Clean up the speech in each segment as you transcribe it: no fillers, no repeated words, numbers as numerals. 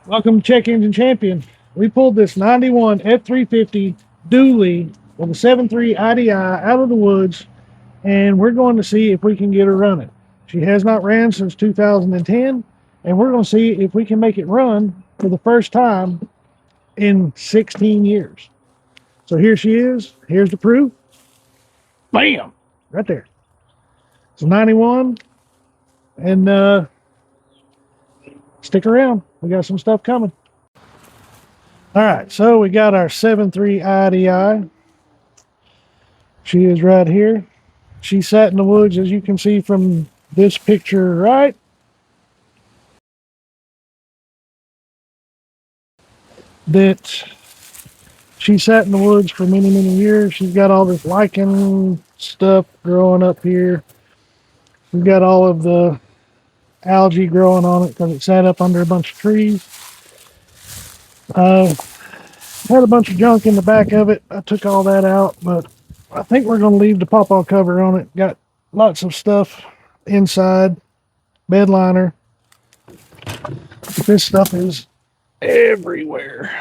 Welcome to Check Engine Champion. We pulled this 91 F350 dually with a 7.3 IDI out of the woods, and we're going to see if we can get her running. She has not ran since 2010, and we're going to see if we can make it run for the first time in 16 years. So here she is. Here's the proof. Bam! Right there. It's a 91, and stick around. We got some stuff coming. All right, so we got our 7.3 IDI. She is right here. She sat in the woods, as you can see from this picture, right? That she sat in the woods for many, many years. She's got all this lichen stuff growing up here. We've got all of the algae growing on it because it sat up under a bunch of trees. Had a bunch of junk in the back of it. I took all that out, but I think we're going to leave the pawpaw cover on it. Got lots of stuff inside, bed liner. This stuff is everywhere.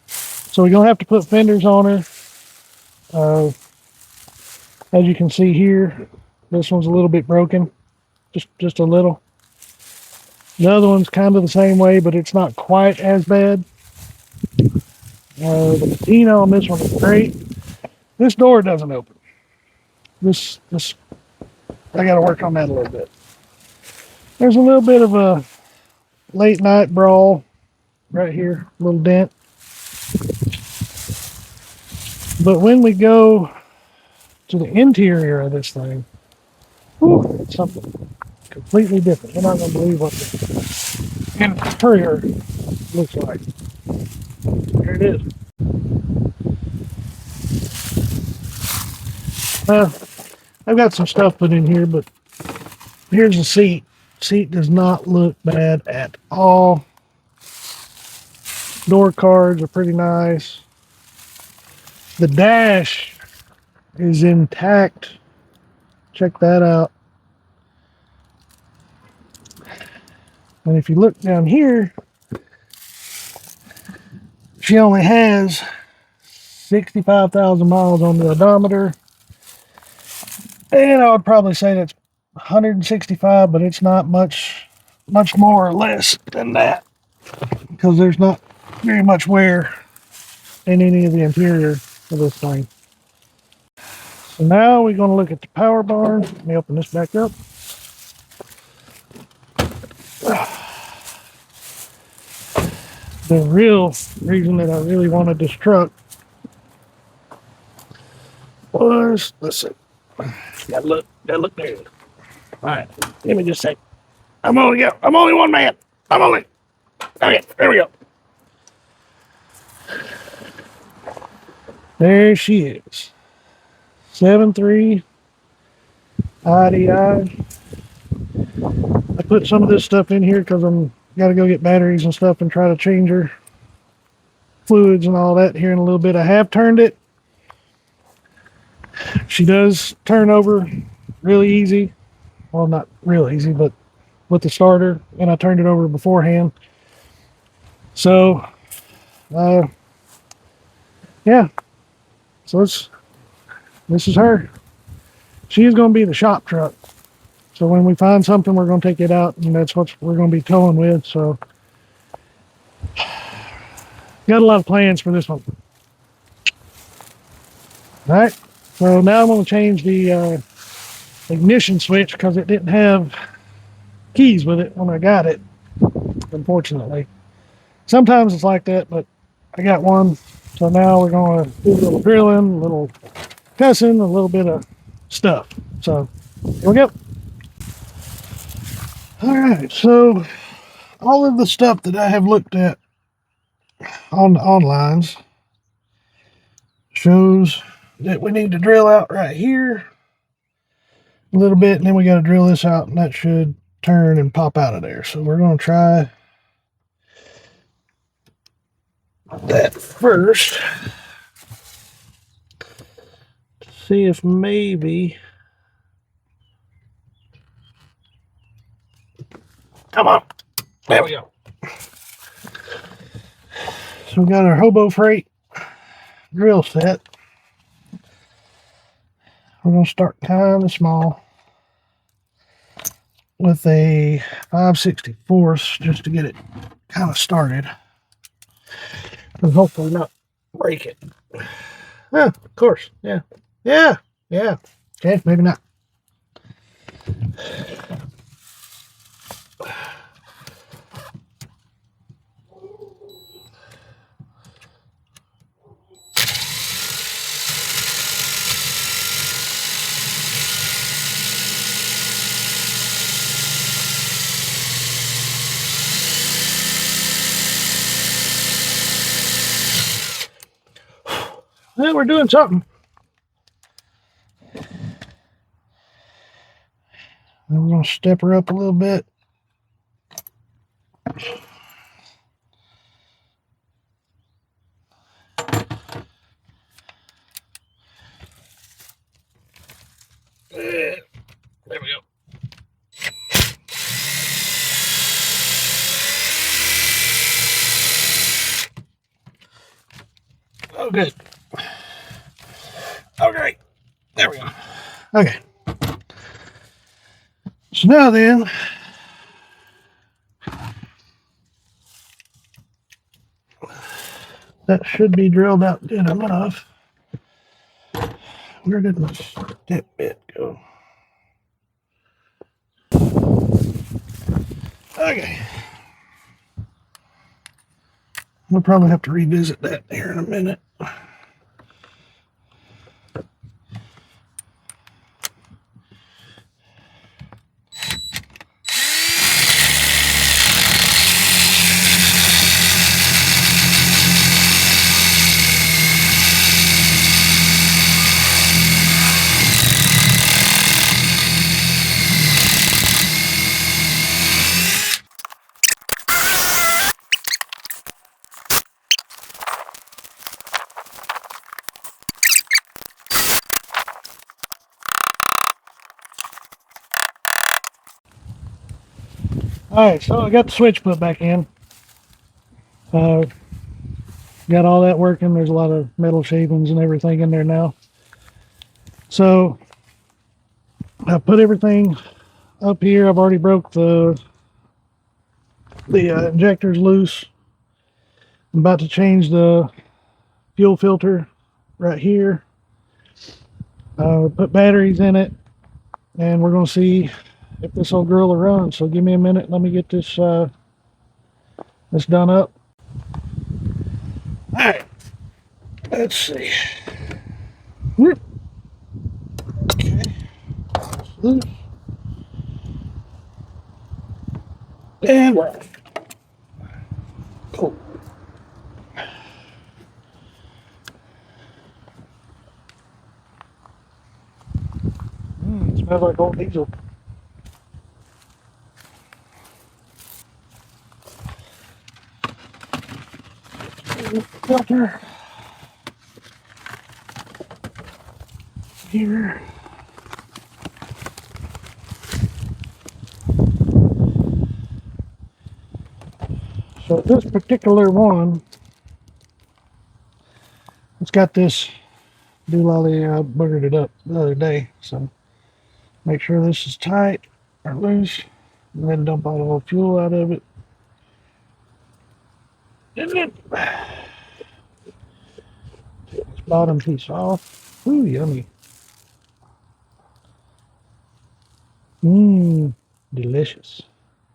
So we're going to have to put fenders on her. As you can see here, this one's a little bit broken, just a little. The other one's kind of the same way, but it's not quite as bad. The patina on this one is great. This door doesn't open. This I got to work on that a little bit. There's a little bit of a late night brawl right here, a little dent. But when we go to the interior of this thing, whew, it's something completely different. You're not going to believe what the interior looks like. Here it is. I've got some stuff put in here, but here's the seat. Seat does not look bad at all. Door cards are pretty nice. The dash is intact. Check that out. And if you look down here, she only has 65,000 miles on the odometer. And I would probably say that's 165, but it's not much more or less than that because there's not very much wear in any of the interior of this thing. So now we're going to look at the power barn. Let me open this back up. The real reason that I really wanted this truck was, let's see, gotta look there. All right, give me just a sec. I'm only one man. Okay, there we go. There she is. 7.3 IDI. I put some of this stuff in here because I'm got to go get batteries and stuff and try to change her fluids and all that here in a little bit. I have turned it. She does turn over really easy. Well, not real easy, but with the starter, and I turned it over beforehand. So, yeah. So this is her. She is going to be the shop truck. So when we find something, we're going to take it out, and that's what we're going to be towing with. So, got a lot of plans for this one. All right. So now I'm going to change the ignition switch because it didn't have keys with it when I got it, unfortunately. Sometimes it's like that, but I got one. So now we're going to do a little drilling, a little cussing, a little bit of stuff. So here we go. All right, so all of the stuff that I have looked at on the onlines shows that we need to drill out right here a little bit, and then we got to drill this out, and that should turn and pop out of there. So we're going to try that first. See if maybe, come on, There we go. So we got our Hobo Freight drill set. We're going to start kind of small with a 5/64 just to get it kind of started. And hopefully not break it. Yeah, of course. Yeah. Yeah. Yeah. Okay, maybe not. Well, we're doing something. And we're going to step her up a little bit. There we go. Oh, good. Okay. There we go. Okay. So now then, that should be drilled out good enough. Where did my step bit go? Okay. We'll probably have to revisit that here in a minute. Alright, so I got the switch put back in. Got all that working. There's a lot of metal shavings and everything in there now. So I put everything up here. I've already broke the injectors loose. I'm about to change the fuel filter right here. Put batteries in it, and we're going to see if this old girl will run. So give me a minute. Let me get this this done up. All right. Let's see. Okay. Loose. And we're off. Cool. Smells like old diesel. Filter here. So this particular one, it's got this doolally. I buggered it up the other day, so make sure this is tight or loose, and then dump all the fuel out of it. And then take this bottom piece off. Ooh, yummy. Mmm, delicious.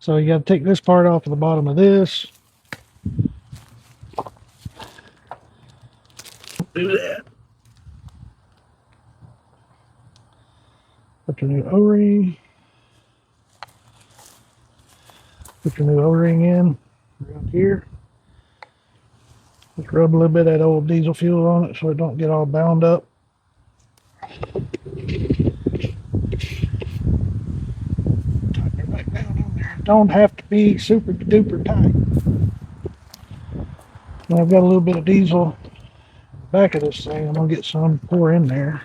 So you got to take this part off of the bottom of this. Do that. Put your new O-ring. Put your new O-ring in around here. Just rub a little bit of that old diesel fuel on it so it don't get all bound up. Tighten it right down on there. Don't have to be super duper tight. Now I've got a little bit of diesel in the back of this thing. I'm gonna get some, pour in there.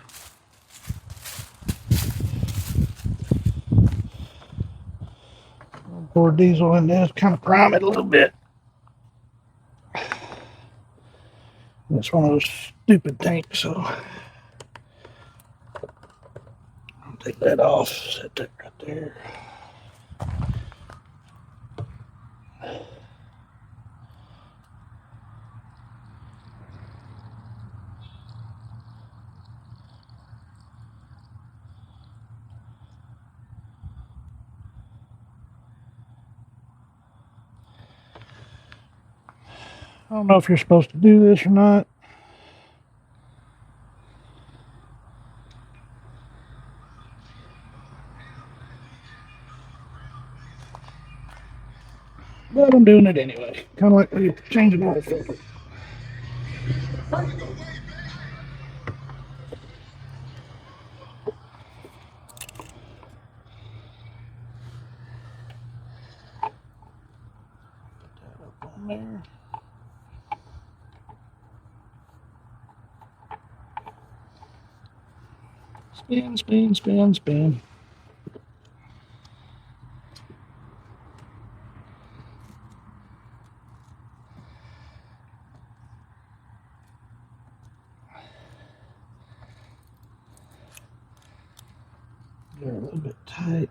pour diesel in this, kind of prime it a little bit. It's one of those stupid tanks, so I'll take that off, set that right there. I don't know if you're supposed to do this or not. But I'm doing it anyway. Kind of like when you change an oil filter. Put that up on there. Spin, spin, spin, spin. They're a little bit tight.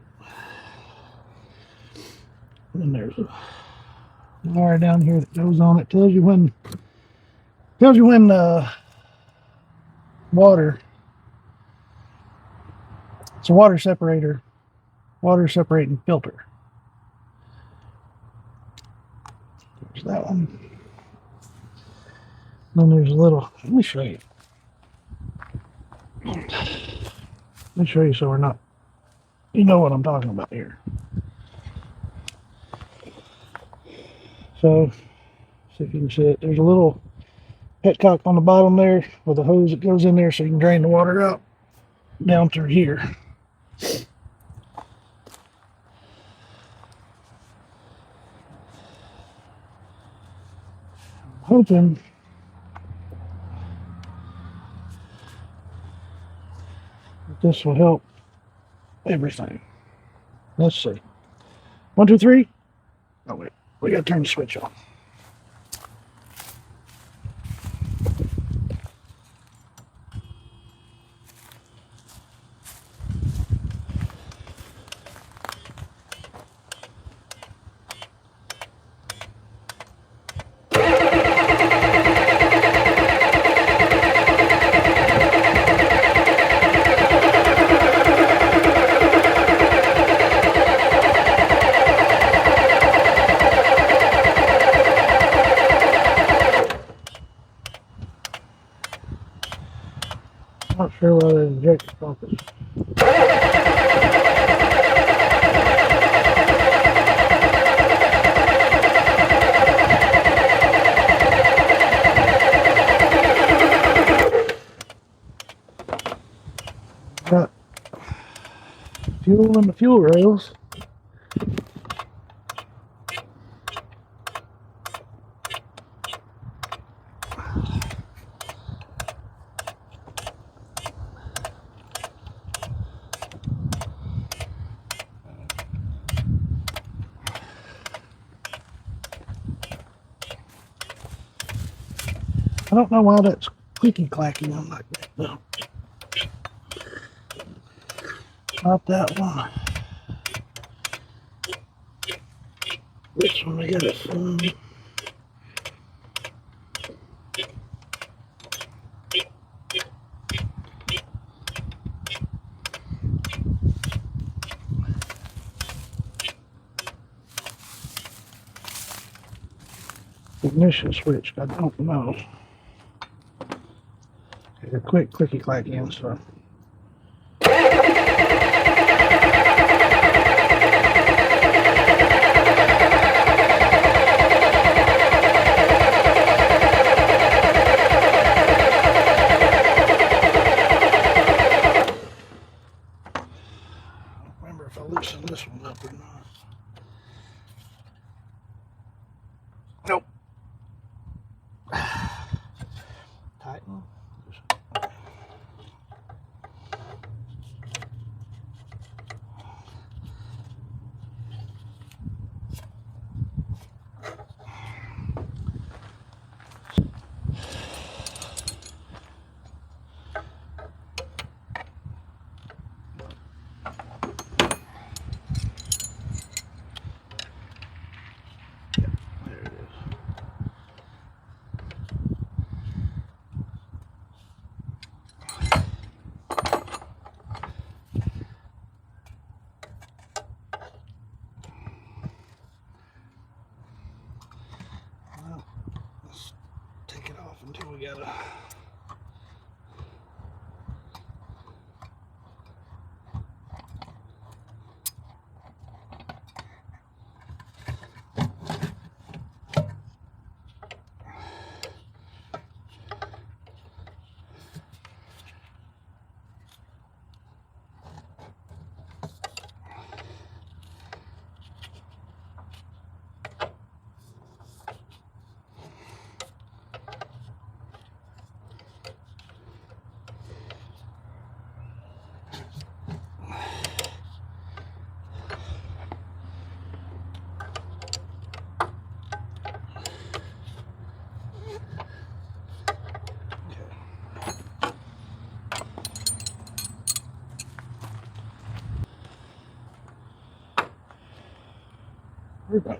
And then there's a wire down here that goes on it. Tells you when water. It's a water separator, water separating filter. There's that one. Then there's a little. Let me show you. Let me show you so we're not. You know what I'm talking about here. So, see if you can see it. There's a little petcock on the bottom there with a hose that goes in there so you can drain the water out down through here. I'm hoping that this will help everything. Let's see. 1, 2, 3. Oh wait, we gotta turn the switch on. Not sure why the injector pump is. Got fuel in the fuel rails. I don't know why that's clicky clacking on like that though. Not that one. This one we got a phone. Ignition switch, I don't know. Okay, a quick clicky clacky so. If I loosen this one up or not. Nope. Tighten. off until we got a... We're done.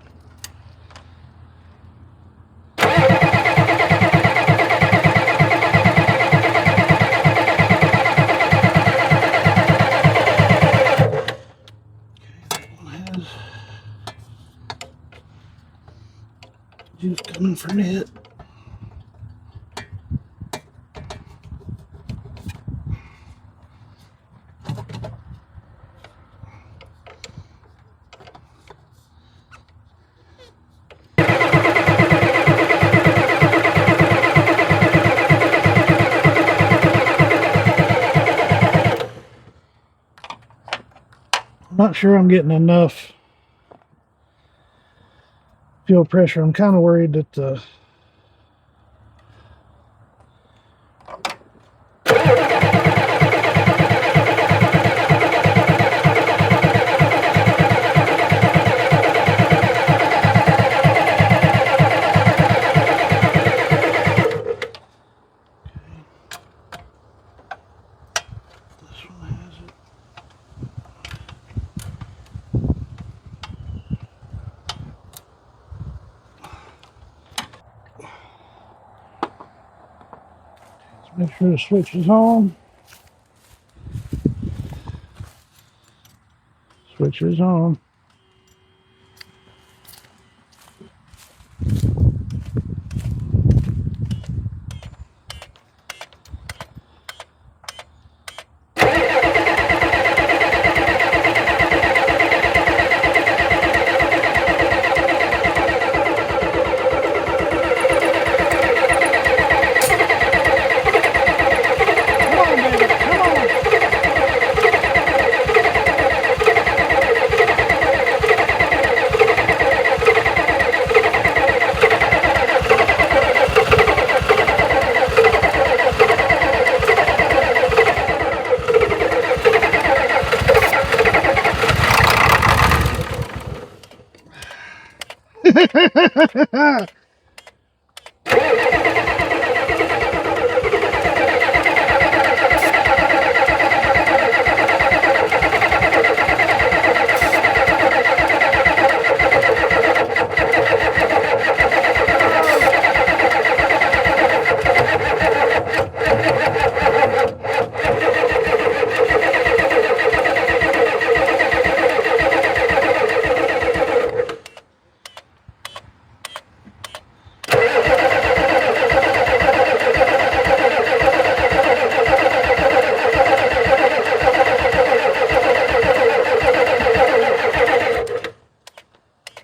Juice coming from it. I'm not sure I'm getting enough fuel pressure. I'm kind of worried that this one has it. Let's make sure the switch is on. Switch is on.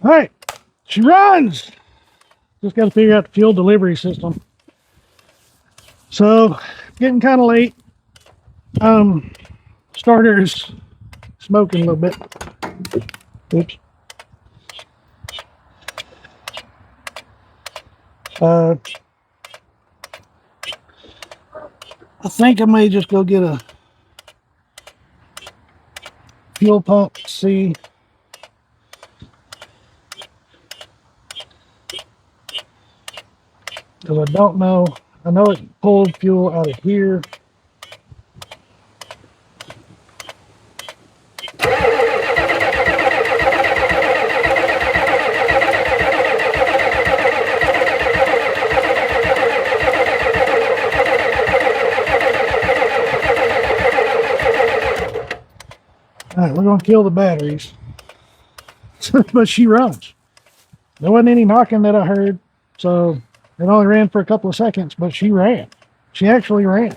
All right, she runs. Just got to figure out the fuel delivery system. So, getting kind of late. Starter's smoking a little bit. Oops. I think I may just go get a fuel pump to see. Because I don't know. I know it pulled fuel out of here. All right, we're going to kill the batteries. But she runs. There wasn't any knocking that I heard. So It only ran for a couple of seconds, but she ran. She actually ran.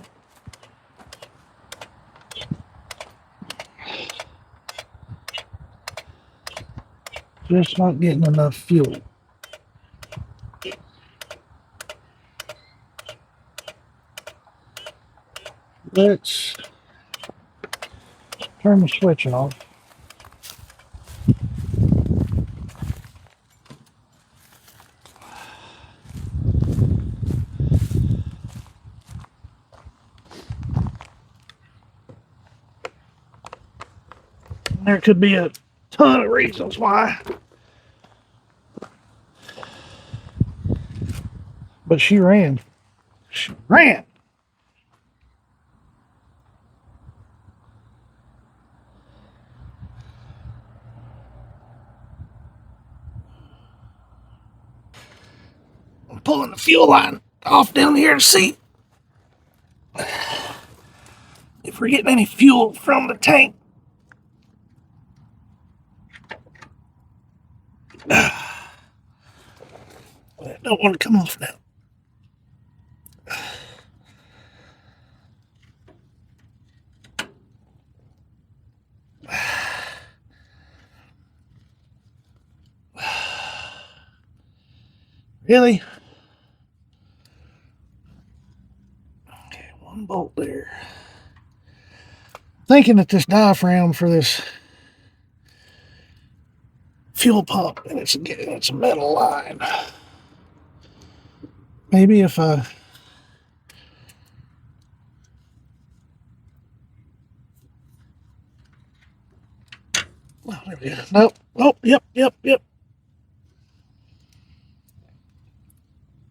Just not getting enough fuel. Let's turn the switch off. There could be a ton of reasons why. But she ran. She ran. I'm pulling the fuel line off down here to see if we're getting any fuel from the tank. I don't want to come off now. Really? Okay, one bolt there. Thinking that this diaphragm for this fuel pump, and it's a metal line. Maybe if I oh, there we go. Nope. Oh, yep.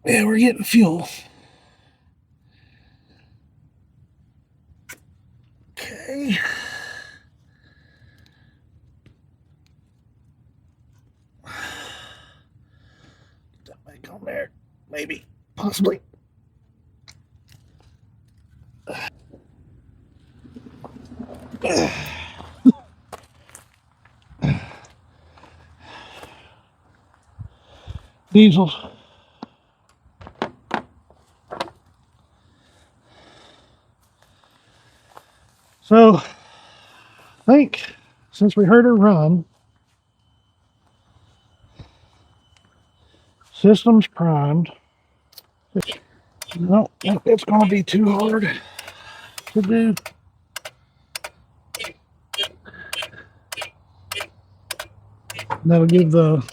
Yeah, we're getting fuel. Okay. Get that back on there. Maybe. Possibly. Diesels. So, I think since we heard her run, system's primed. No, it's going to be too hard to do. That'll give the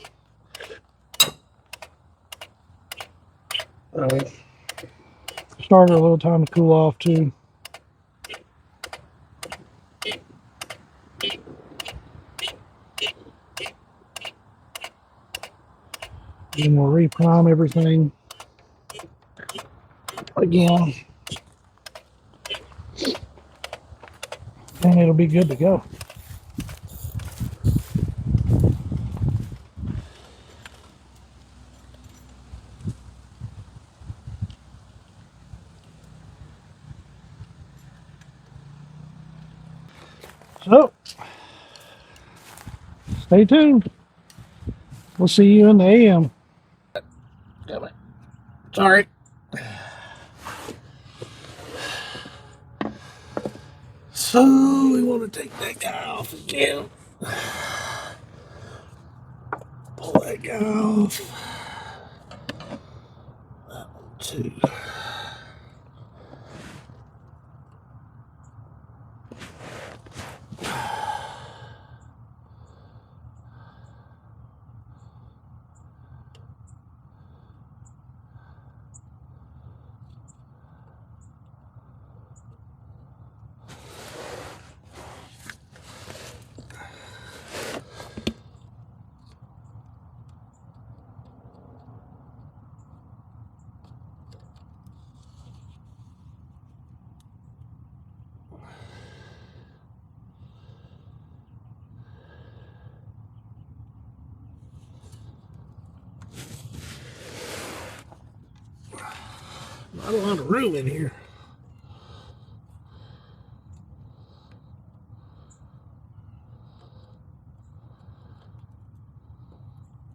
starter a little time to cool off too. And we'll reprime everything again. And it'll be good to go. So, stay tuned. We'll see you in the AM. Damn it. Sorry. So, we want to take that guy off again. Pull that guy off. That one too. Not a lot of room in here.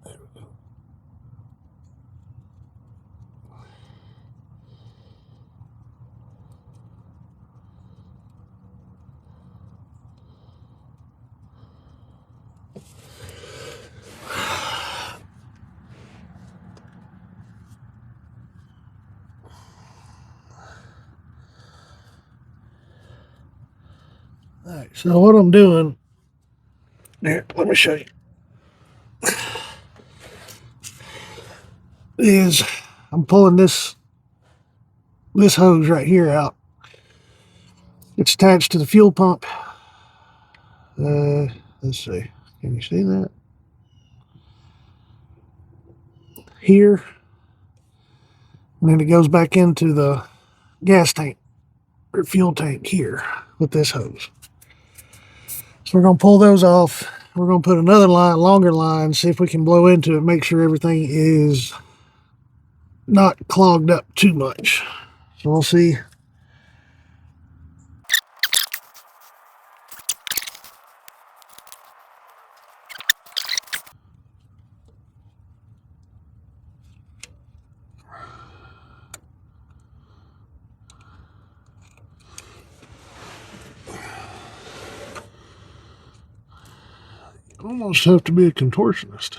There we go. All right, so what I'm doing here, let me show you, is I'm pulling this hose right here out. It's attached to the fuel pump. Let's see. Can you see that? Here. And then it goes back into the gas tank or fuel tank here with this hose. So we're going to pull those off. We're going to put another line, longer line, see if we can blow into it, make sure everything is not clogged up too much. So we'll see. Almost have to be a contortionist.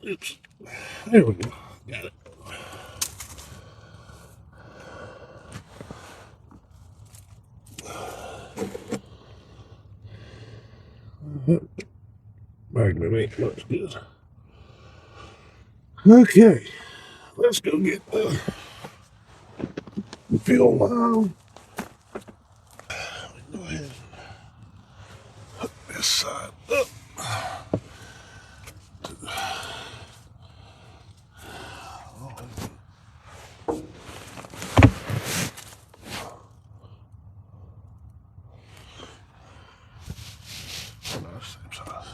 Oops. There we go. Got it. Magnet 8 looks good. Okay, let's go get the fuel line. Go ahead and hook this side up. Same size.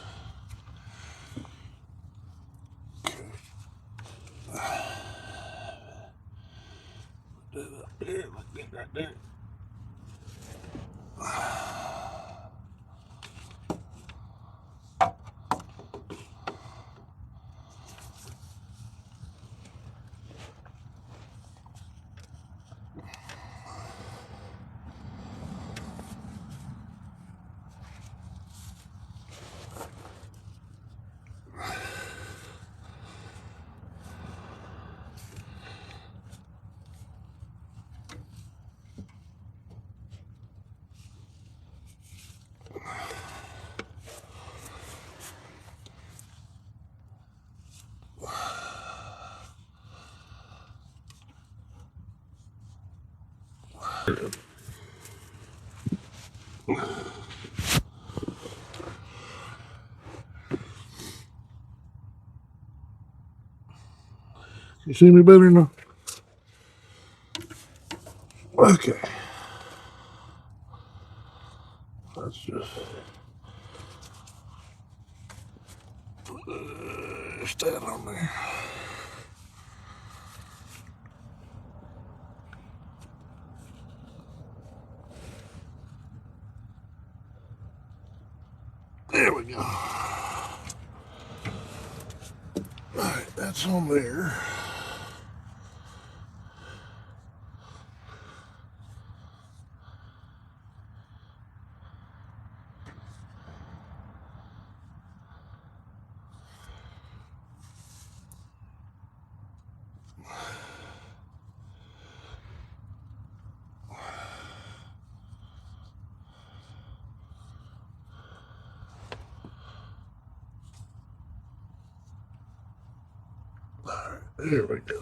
Put that up there, like that right there. You see me better now? Okay. Let's just stand on there. There we go. Alright, that's on there. Alright, there we go.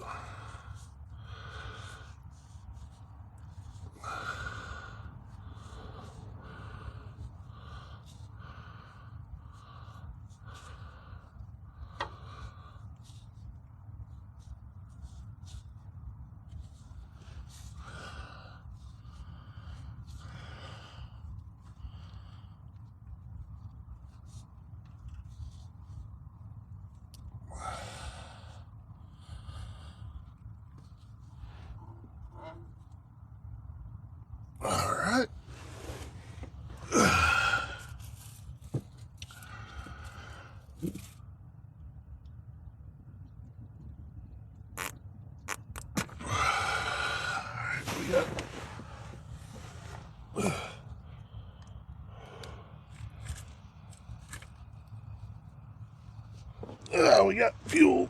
We got fuel.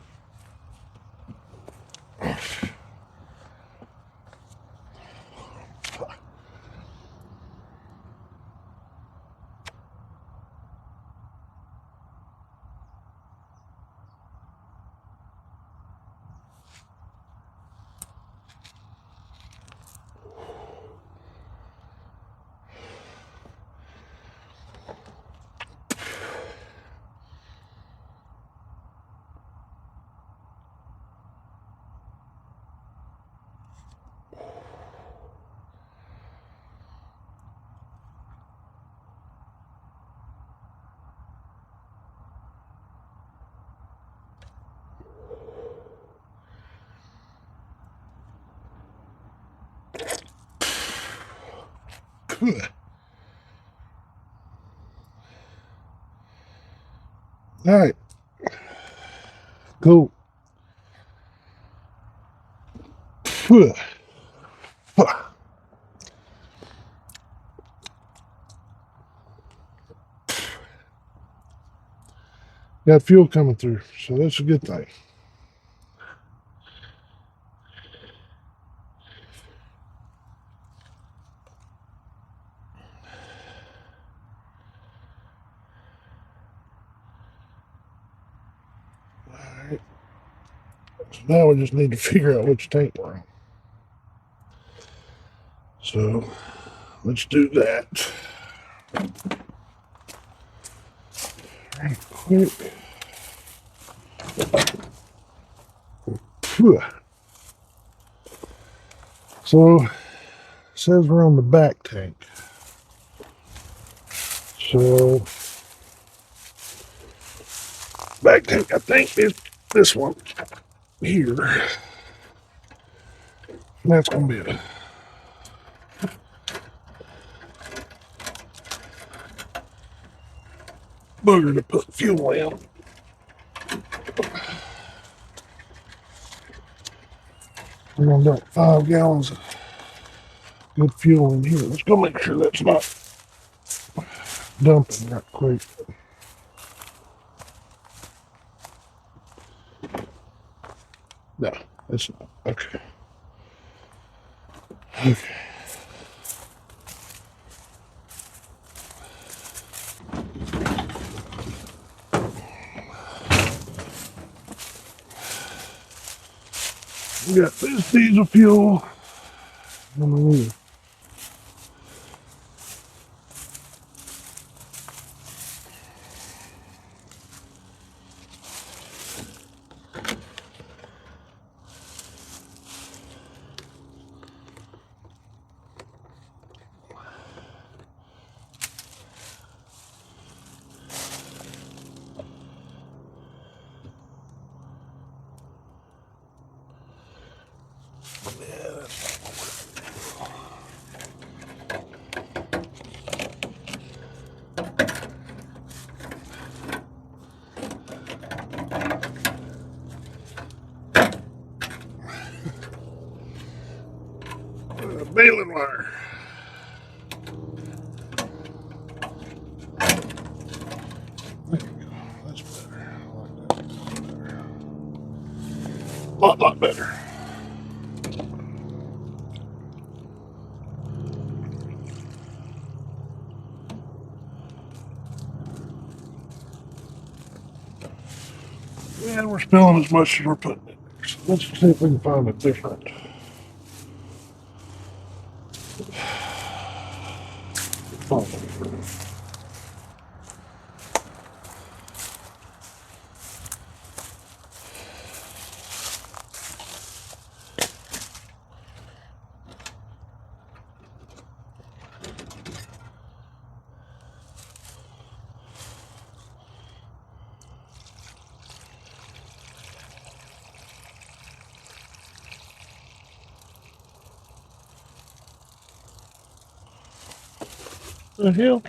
Good. All right. Cool. Got fuel coming through, so that's a good thing. All right. So now we just need to figure out which tank we're on. So let's do that. Right quick. So it says we're on the back tank. So back tank, I think, is this one here. And that's gonna be a booger to put fuel in. We're gonna dump 5 gallons of good fuel in here. Let's go make sure that's not dumping right quick. No, it's not. Okay. Okay. We got this diesel fuel. Baling wire. There you go. That's better. I like that better. Lot better. And we're spilling as much as we're putting in there. So let's see if we can find a different. The hell?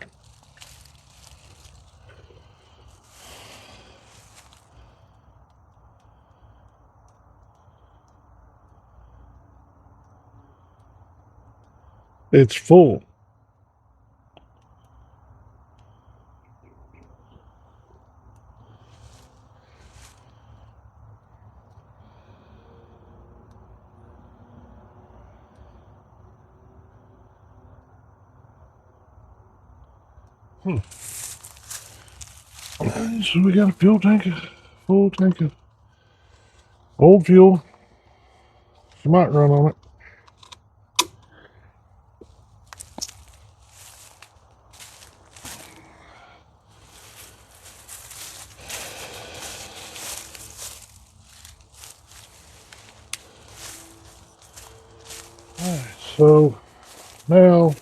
It's full. So we got a full tank of old fuel. She might run on it. Alright, so now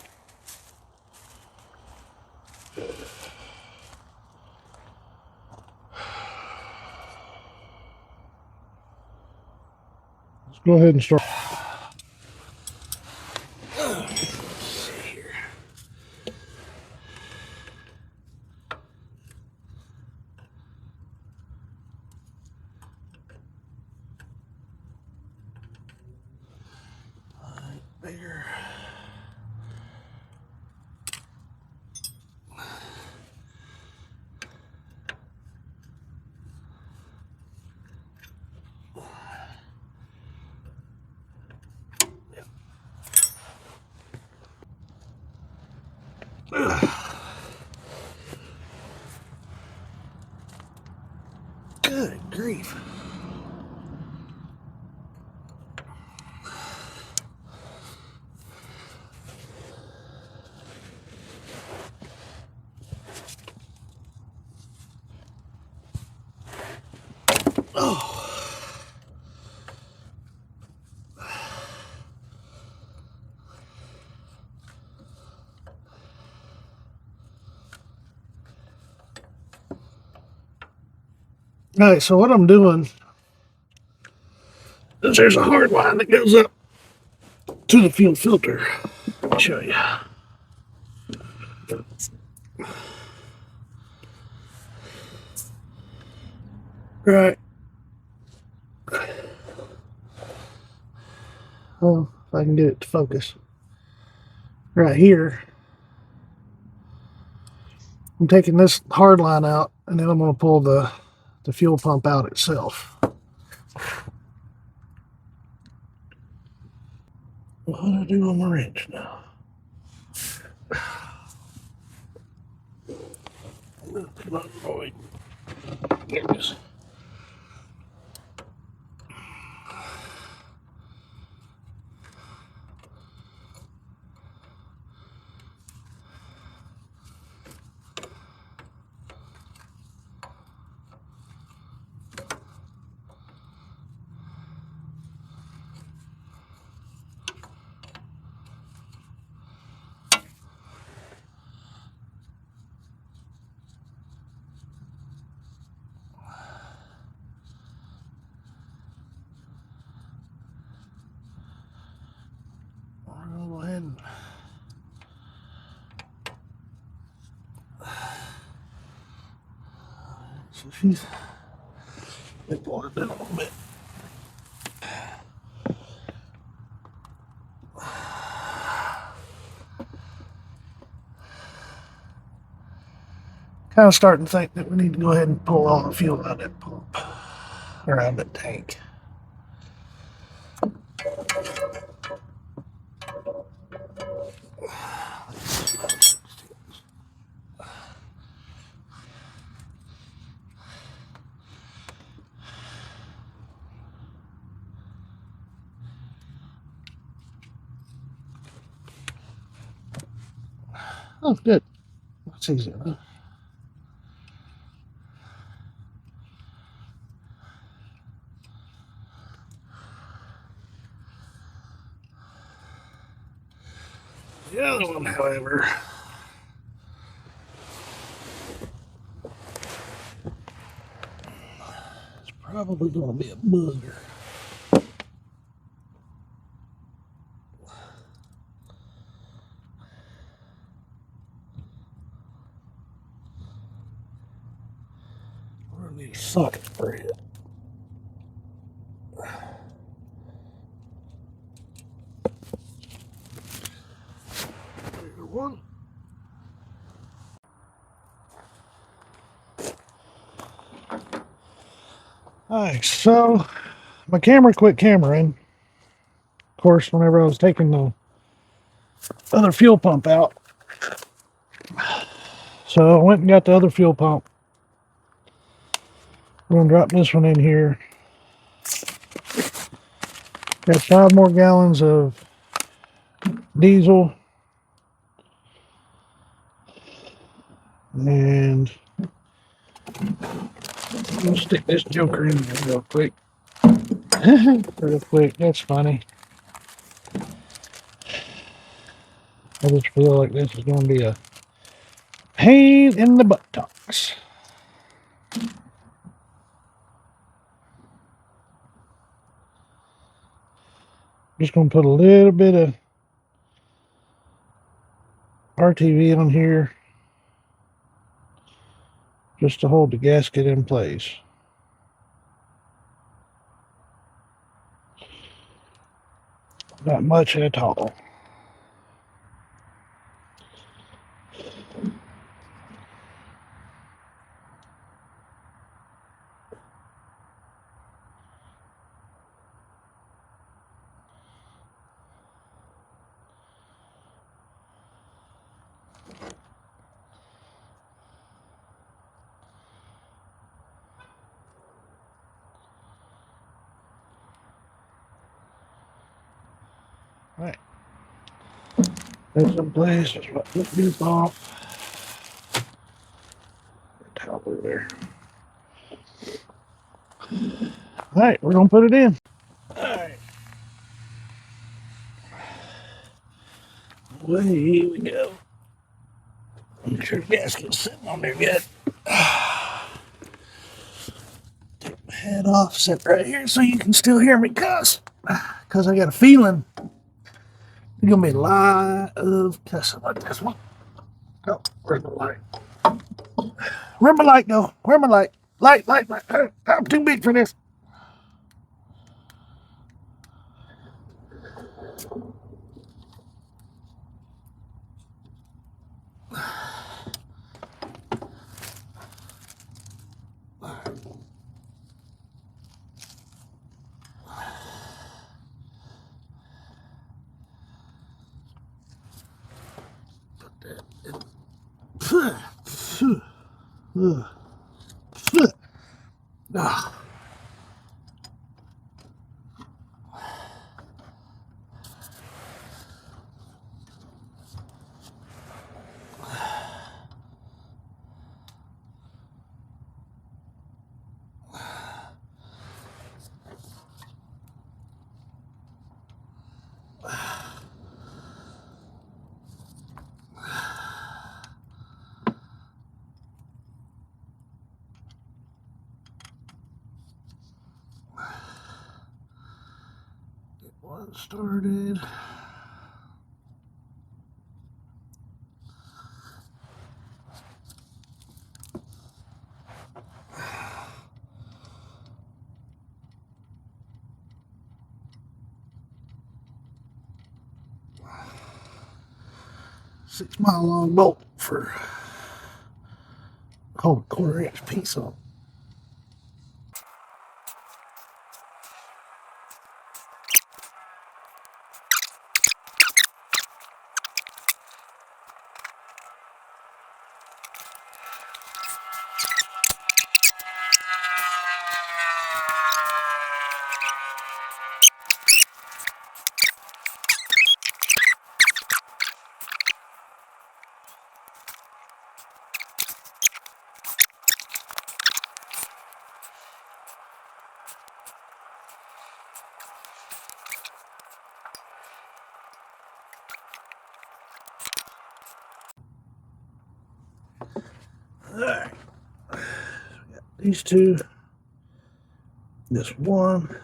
let's go ahead and start. Bigger. Good grief. Oh. All right, so what I'm doing is there's a hard line that goes up to the fuel filter. Let me show you. Right. Well, if I can get it to focus. Right here. I'm taking this hard line out, and then I'm going to pull the fuel pump out itself. What do I do on my wrench now? There it is. Go ahead and so she's pull it down a little bit. Kind of starting to think that we need to go ahead and pull all the fuel out of that pump or out of that tank. Oh, good. That's easy. The other one, however, is probably going to be a booger. We're going to need a socket for it. There's one. Alright, so my camera quit cameraing. Of course, whenever I was taking the other fuel pump out. So I went and got the other fuel pump. We're going to drop this one in here. Got 5 more gallons of diesel. And we'll stick this joker in there real quick. Real quick, that's funny. I just feel like this is going to be a pain in the buttocks. Just going to put a little bit of RTV on here just to hold the gasket in place. Not much at all. Right. That's in place. Just let this off. Towel over there. Alright, we're going to put it in. Alright. Away we go. Make sure the gasket's sitting on there good. Take my head off, sit right here so you can still hear me cuss. Because I got a feeling there's going to be a lot of cussing like this one. Oh, where's the light? Where'd my light go? Where's my light? Light. I'm too big for this. Get one started. Six-mile long bolt for hold a quarter-inch piece on. Alright, these two, this one,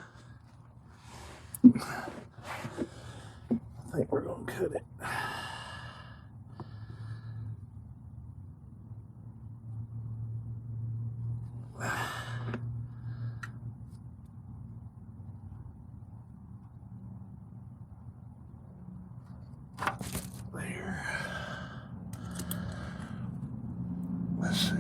I think we're going to cut it. There. Let's see.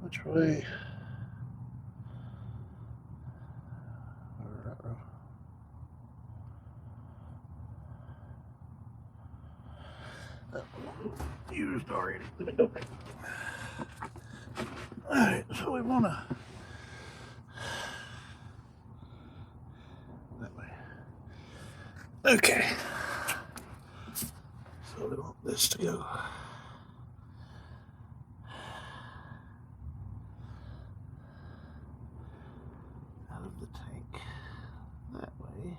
Which way? Used already. Alright, so we want to that way. Okay. So we want this to go out of the tank that way.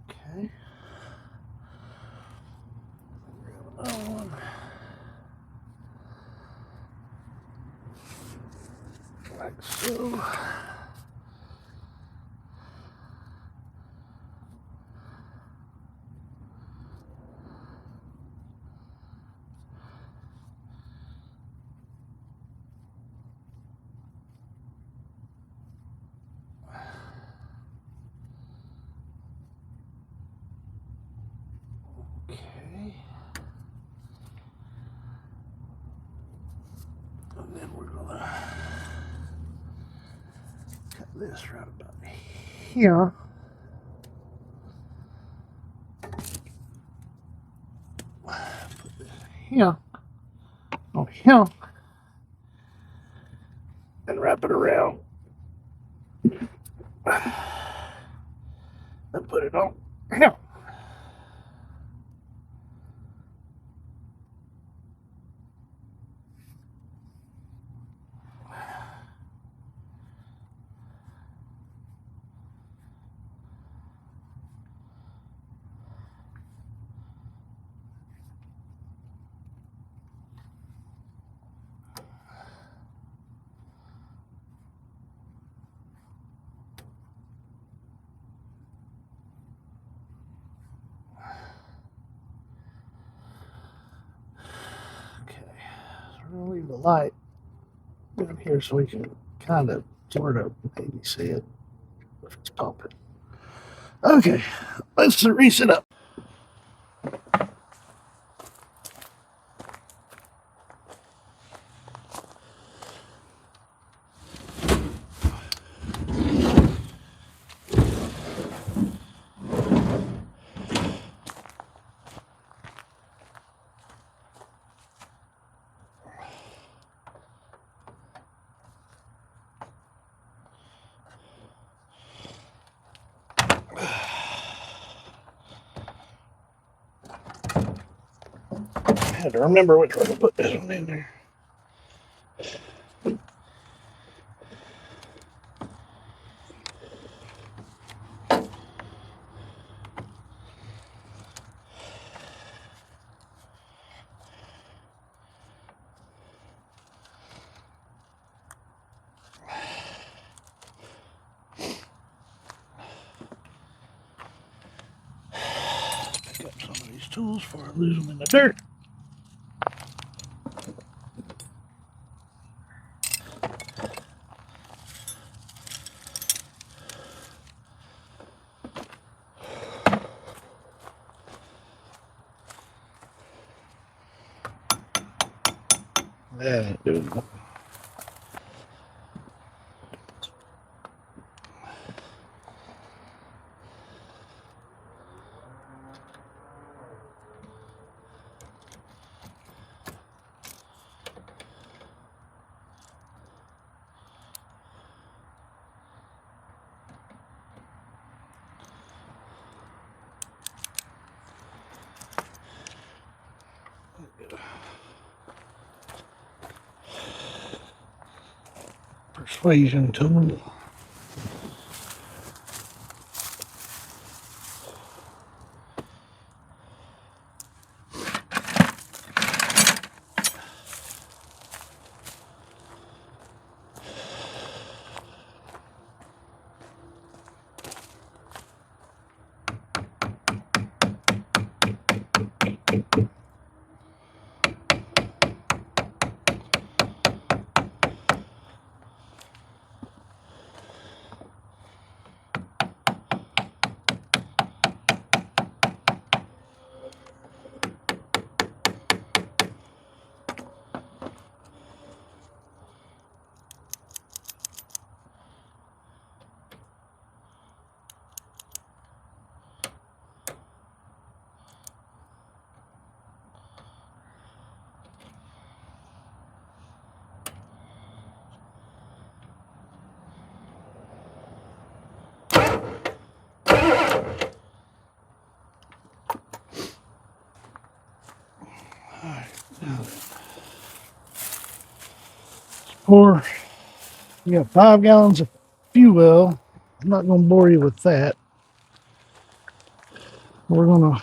Okay. Grab another one. Like so. Okay. And then we're gonna cut this right about here. Put this here. On here. And wrap it around. And put it on here. We'll leave the light down here so we can kind of sort of maybe see it if it's pumping. Okay, let's reset up. I had to remember which way to put this one in there. Pick up some of these tools before I lose them in the dirt. That ain't doing it. Persuasion tool. Pour, you got 5 gallons of fuel. I'm not going to bore you with that. We're going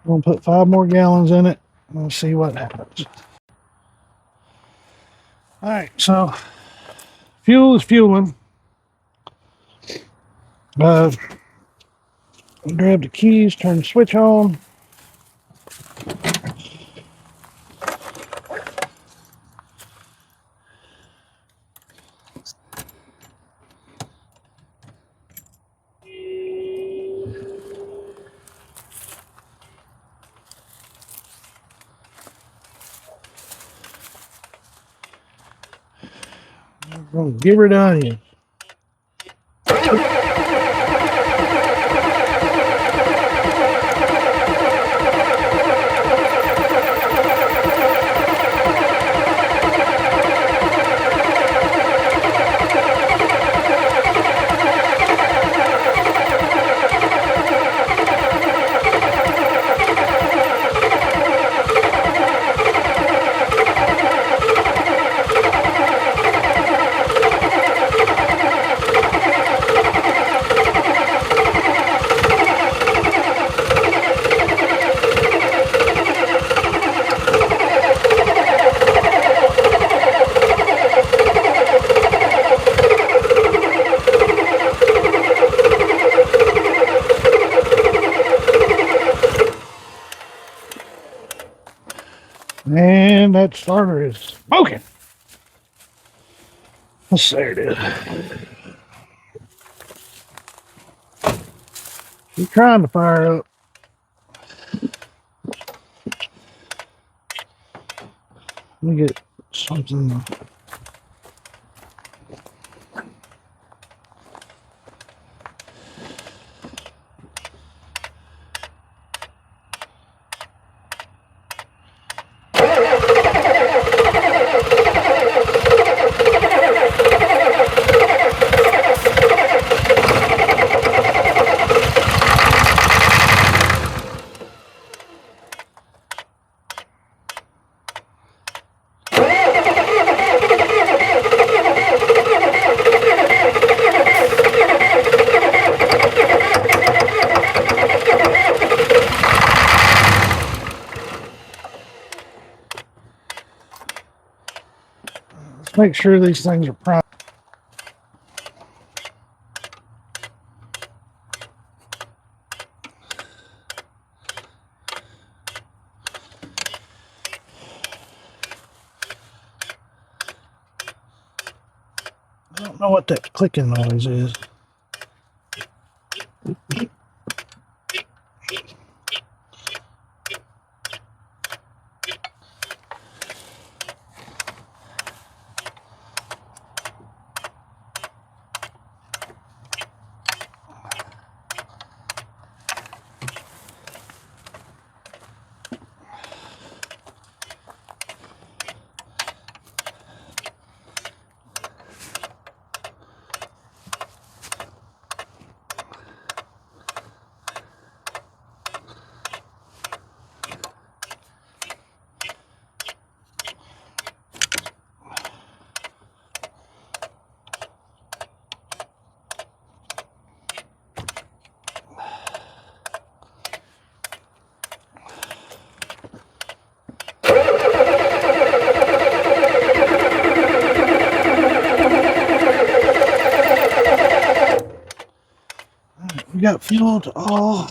to put 5 more gallons in it and we'll see what happens. All right, so fuel is fueling. Grab the keys, turn the switch on. We're going to give her the onion. And that starter is smoking. Let's see, there it is. She's trying to fire up. Let me get something. Let's make sure these things are primed. I don't know what that clicking noise is. We got fuel to all.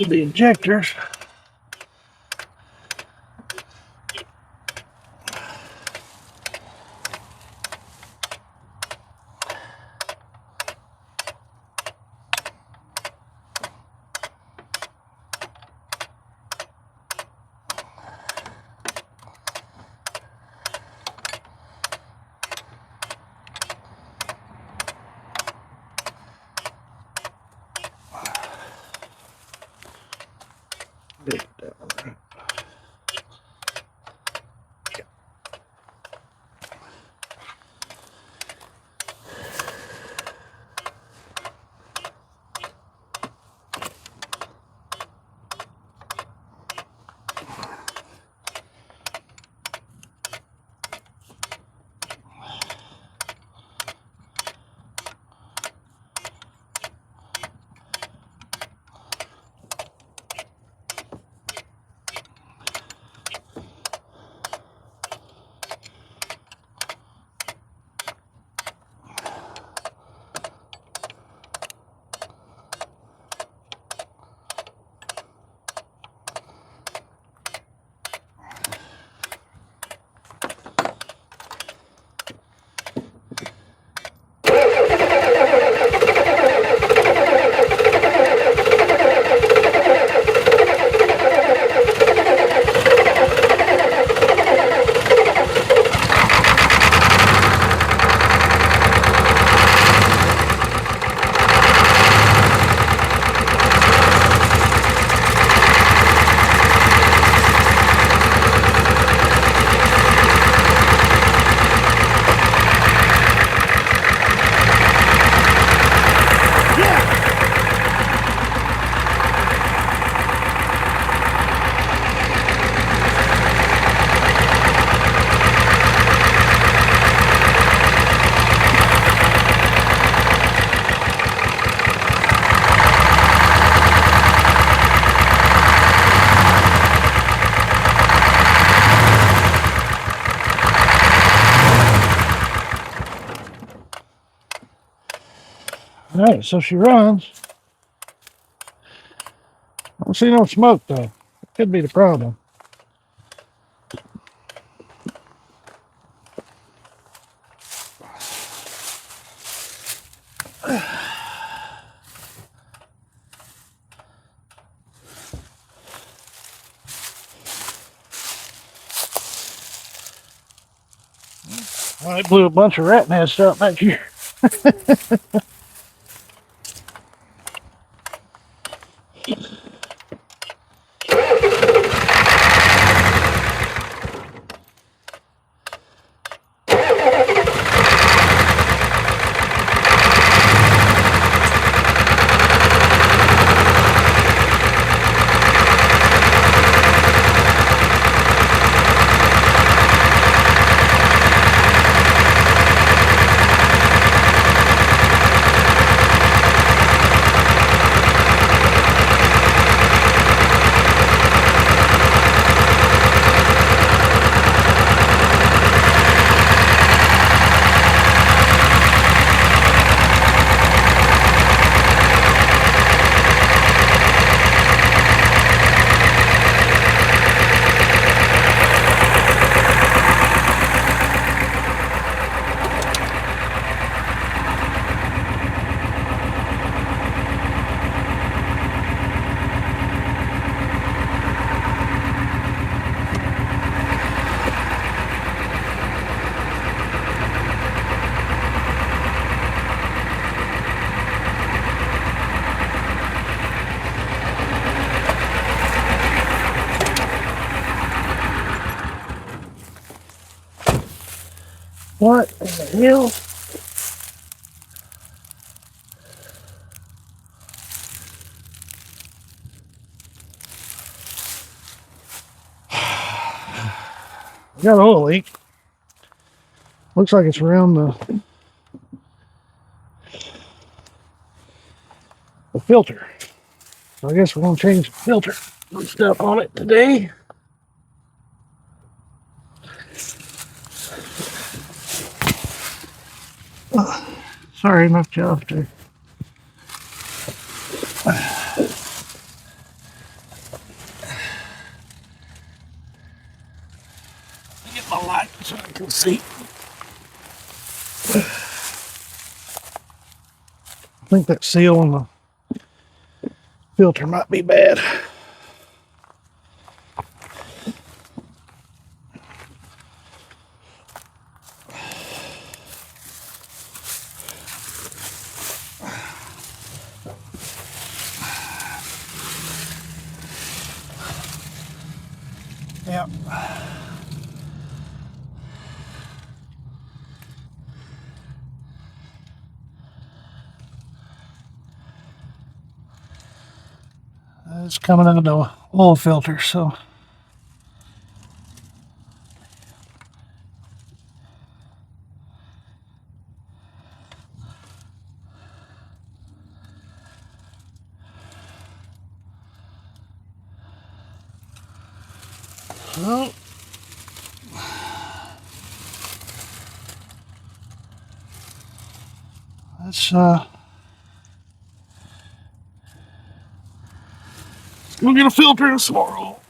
The injectors. All right, so she runs. I don't see no smoke though. Could be the problem. Well, it blew a bunch of rat nests out back here. What in the hell? We got an oil leak. Looks like it's around the filter. So I guess we're going to change the filter and stuff on it today. Sorry, knocked you off there. Get my light so I can see. I think that seal on the filter might be bad. Yep. It's coming out of the oil filter, so let's go get a filter and some more oil.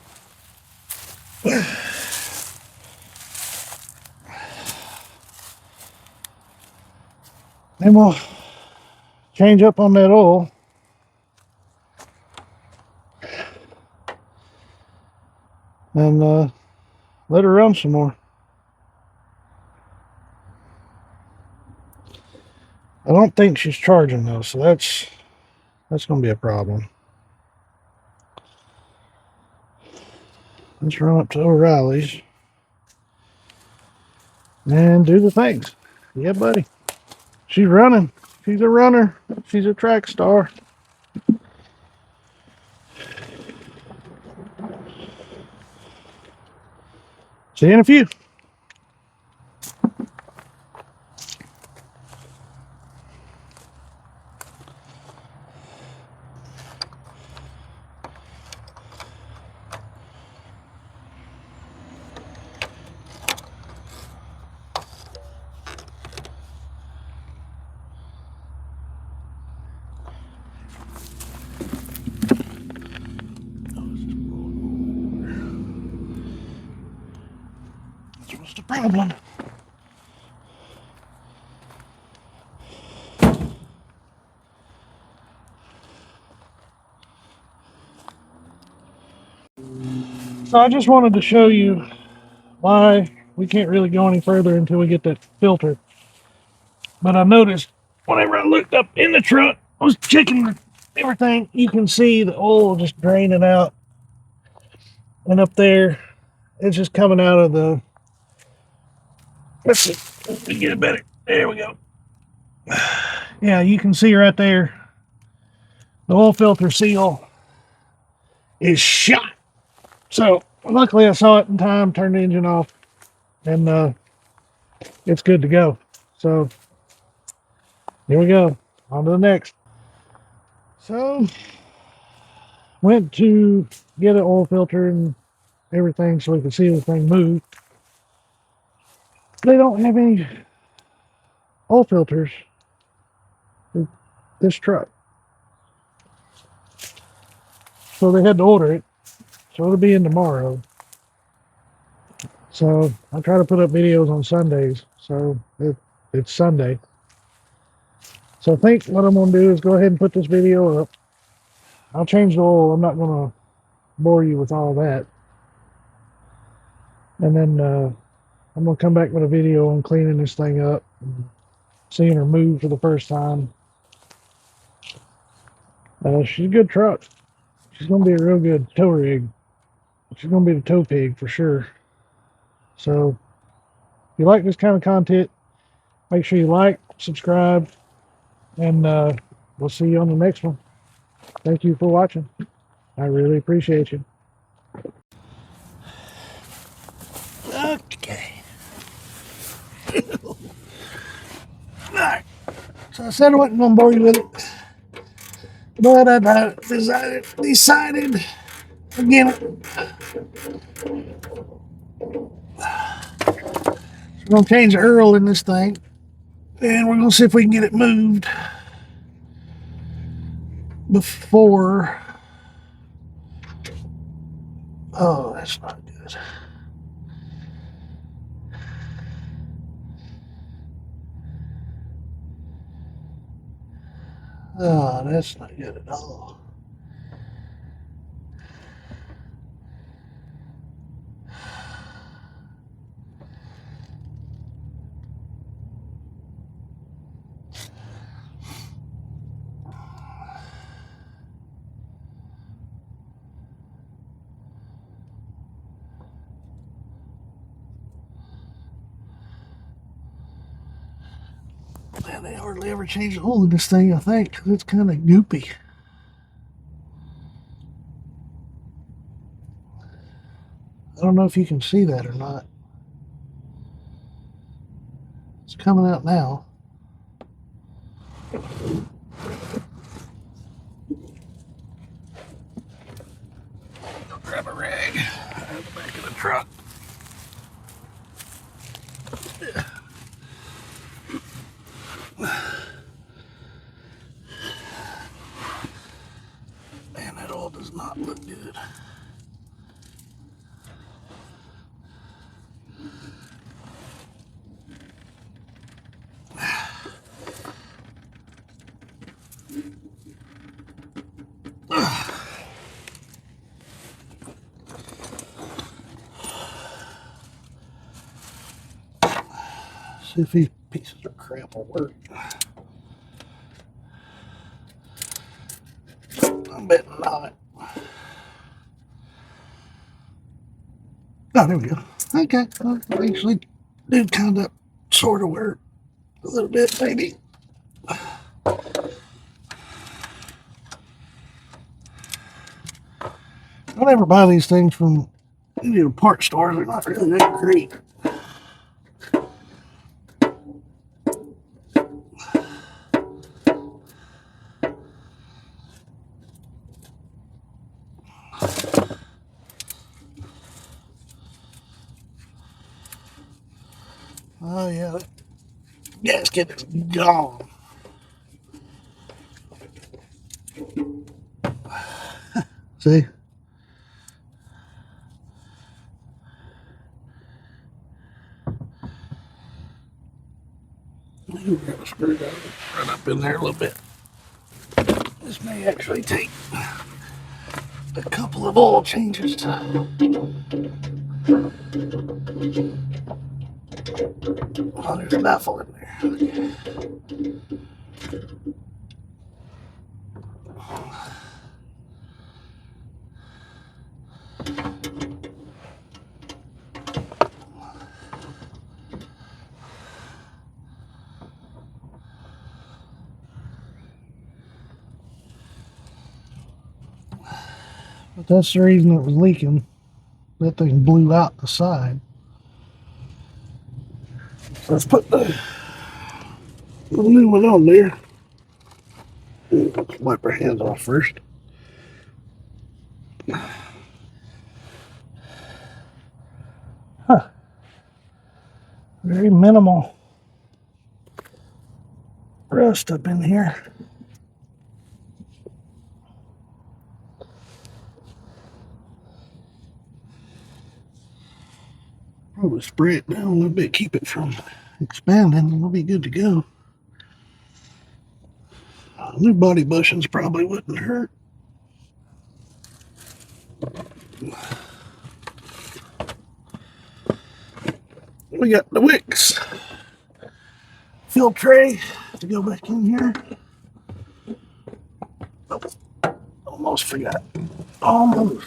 Then we'll change up on that oil. And let her run some more. I don't think she's charging though, so that's going to be a problem. Let's run up to O'Reilly's and do the things. Yeah, buddy. She's running. She's a runner. She's a track star. See you in a few. problem. So I just wanted to show you why we can't really go any further until we get that filter. But I noticed whenever I looked up in the truck, I was checking everything, you can see the oil just draining out. And up there, it's just coming out of the, let's see, let me get it better. There we go. Yeah, you can see right there, the oil filter seal is shot. So luckily I saw it in time, turned the engine off, and it's good to go. So here we go, on to the next. So went to get an oil filter and everything so we could see the thing move. They don't have any oil filters for this truck, so they had to order it. So it'll be in tomorrow. So I try to put up videos on Sundays. So it's Sunday. So I think what I'm going to do is go ahead and put this video up. I'll change the oil. I'm not going to bore you with all that. And then I'm going to come back with a video on cleaning this thing up and seeing her move for the first time. She's a good truck. She's going to be a real good tow rig. She's going to be the tow pig for sure. So if you like this kind of content, make sure you like, subscribe, and we'll see you on the next one. Thank you for watching. I really appreciate you. Okay. Alright. So I said I wasn't going to bore you with it. But I decided again. We're going to change the Earl in this thing. And we're going to see if we can get it moved before. Oh, that's not good. Oh, that's not good at all. Man, they hardly ever change the oil in this thing, I think, because it's kind of goopy. I don't know if you can see that or not. It's coming out now. Go grab a rag out of the back of the truck. Man, that oil does not look good. See if these pieces of crap will work. I'm betting not. Oh, there we go. Okay, well, actually did kind of sort of work a little bit, maybe. I don't ever buy these things from any of the part stores. They're not really that great. Oh yeah, that gasket is gone. See? We're going to screw that right up in there a little bit. This may actually take a couple of oil changes to. Oh, there's a baffle in there. Okay. But that's the reason it was leaking. That thing blew out the side. So let's put the new one on there. Let's wipe our hands off first. Huh. Very minimal rust up in here. Probably spray it down a little bit, keep it from expanding, and we'll be good to go. New body bushings probably wouldn't hurt. We got the wicks fill tray to go back in here. Oh, almost forgot. Almost.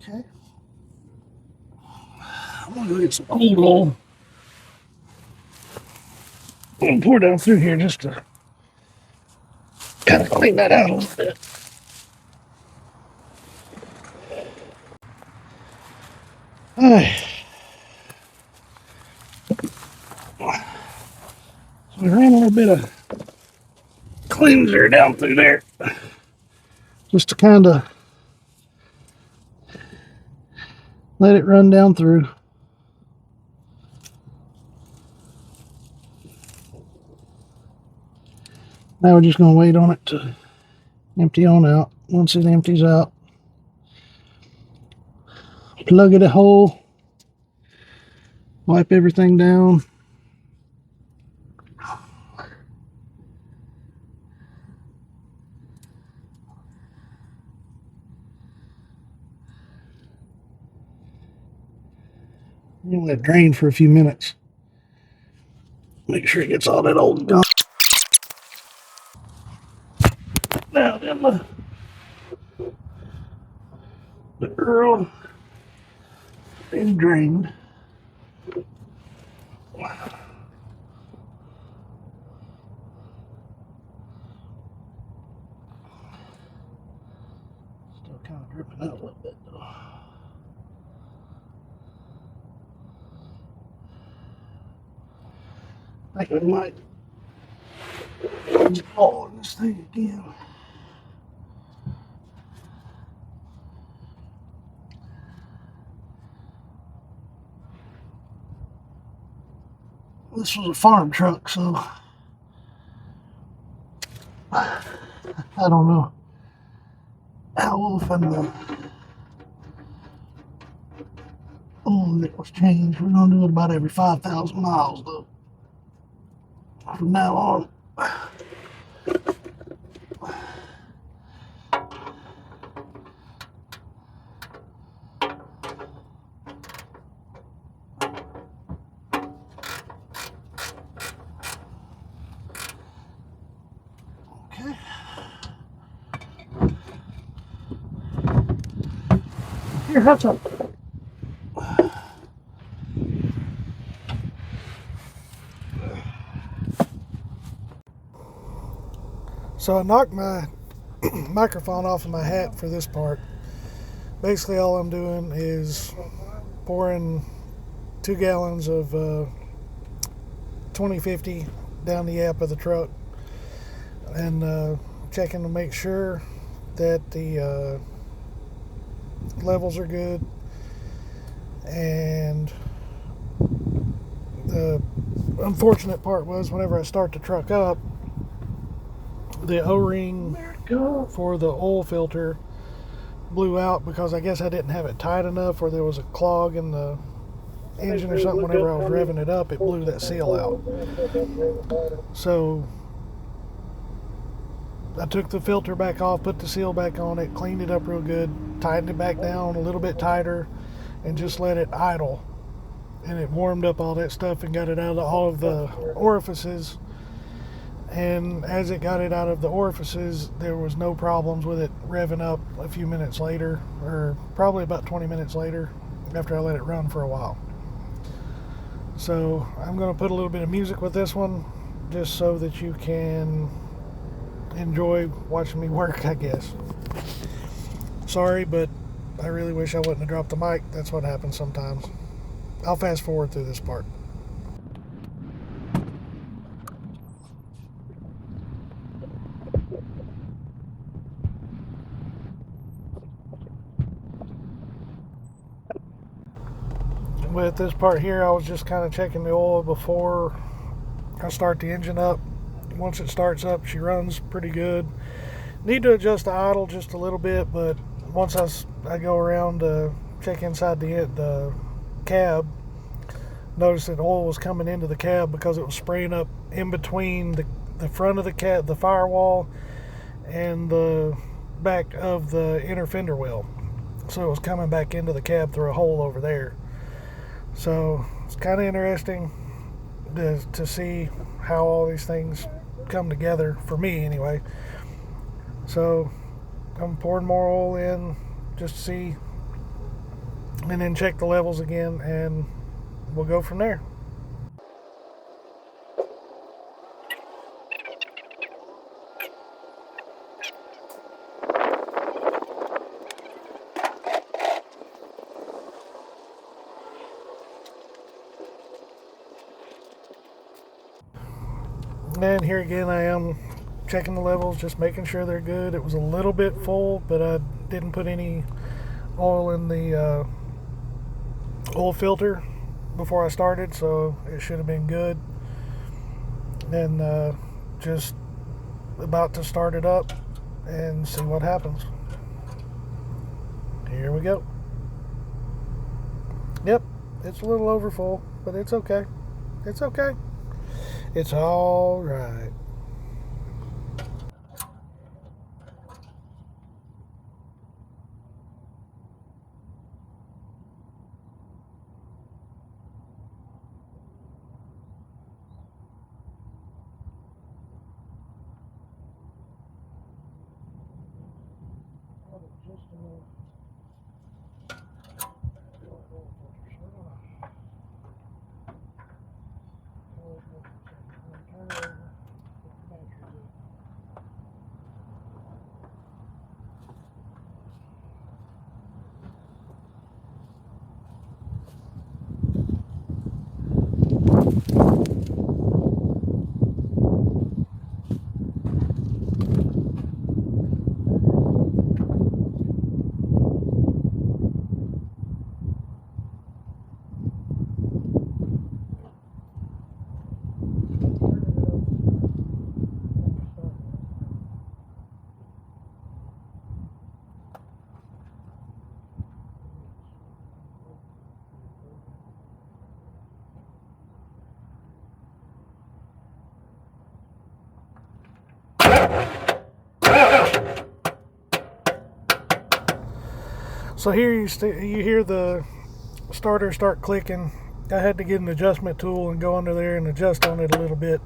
Okay. I'm gonna go get some cold oil and pour down through here just to kind of clean that out a little bit. All right. So we ran a little bit of cleanser down through there just to kind of let it run down through. Now we're just going to wait on it to empty on out. Once it empties out, plug it a hole, wipe everything down. You let it drain for a few minutes. Make sure it gets all that old gunk down in the girl and drained. Still kind of dripping out a little bit though. I think we might fall in this thing again. This was a farm truck, so I don't know how often the oil was changed. We're going to do it about every 5,000 miles, though. From now on. Here, have some. So I knocked my microphone off of my hat for this part. Basically all I'm doing is pouring 2 gallons of 2050 down the app of the truck and checking to make sure that the levels are good. And the unfortunate part was whenever I start the truck up, the O-ring for the oil filter blew out because I guess I didn't have it tight enough, or there was a clog in the engine or something. Whenever I was revving it up, it blew that seal out. So I took the filter back off, put the seal back on it, cleaned it up real good, tightened it back down a little bit tighter, and just let it idle. And it warmed up all that stuff and got it out of all of the orifices. And as it got it out of the orifices, there was no problems with it revving up a few minutes later, or probably about 20 minutes later after I let it run for a while. So I'm going to put a little bit of music with this one just so that you can enjoy watching me work, I guess. Sorry, but I really wish I wouldn't have dropped the mic. That's what happens sometimes. I'll fast forward through this part. With this part here, I was just kind of checking the oil before I start the engine up. Once it starts up, she runs pretty good. Need to adjust the idle just a little bit, but once I go around to check inside the cab, noticed that oil was coming into the cab because it was spraying up in between the front of the cab, the firewall, and the back of the inner fender well. So it was coming back into the cab through a hole over there. So it's kind of interesting to see how all these things come together, for me anyway. So I'm pouring more oil in just to see, and then check the levels again, and we'll go from there. And here again I am checking the levels, just making sure they're good. It was a little bit full, but I didn't put any oil in the oil filter before I started, so it should have been good. And just about to start it up and see what happens. Here we go. Yep, it's a little over full, but it's okay. It's okay. It's all right. So here you hear the starter start clicking. I had to get an adjustment tool and go under there and adjust on it a little bit.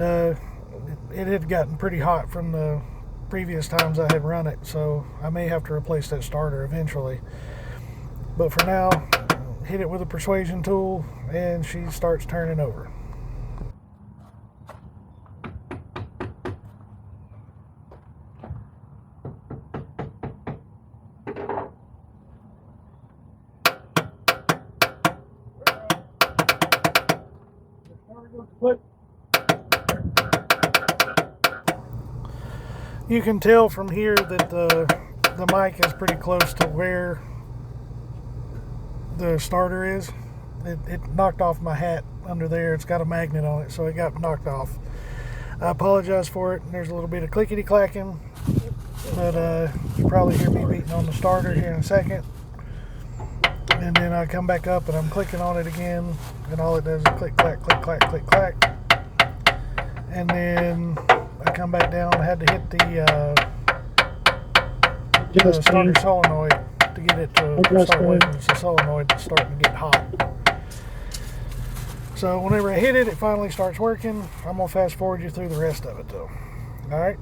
It had gotten pretty hot from the previous times I had run it, so I may have to replace that starter eventually. But for now, hit it with a persuasion tool and she starts turning over. You can tell from here that the mic is pretty close to where the starter is. It knocked off my hat under there. It's got a magnet on it, so it got knocked off. I apologize for it. There's a little bit of clickety clacking, but you probably hear me beating on the starter here in a second. And then I come back up and I'm clicking on it again, and all it does is click clack, click clack, click clack. And then I come back down. I had to hit the starter solenoid to get it to start working. It's the solenoid that's starting to get hot. So whenever I hit it, it finally starts working. I'm going to fast forward you through the rest of it though. Alright.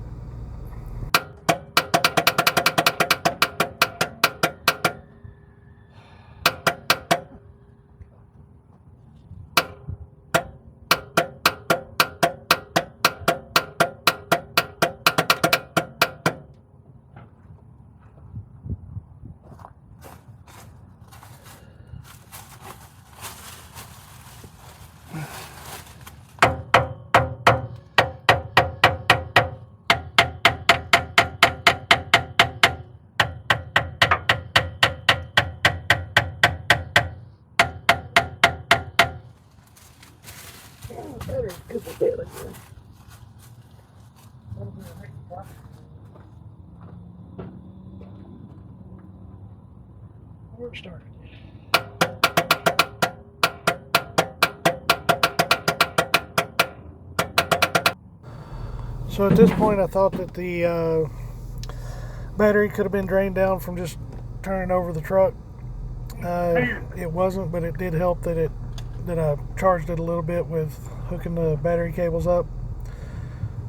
We're started. So at this point I thought that the battery could have been drained down from just turning over the truck. It wasn't, but it did help that I charged it a little bit with hooking the battery cables up.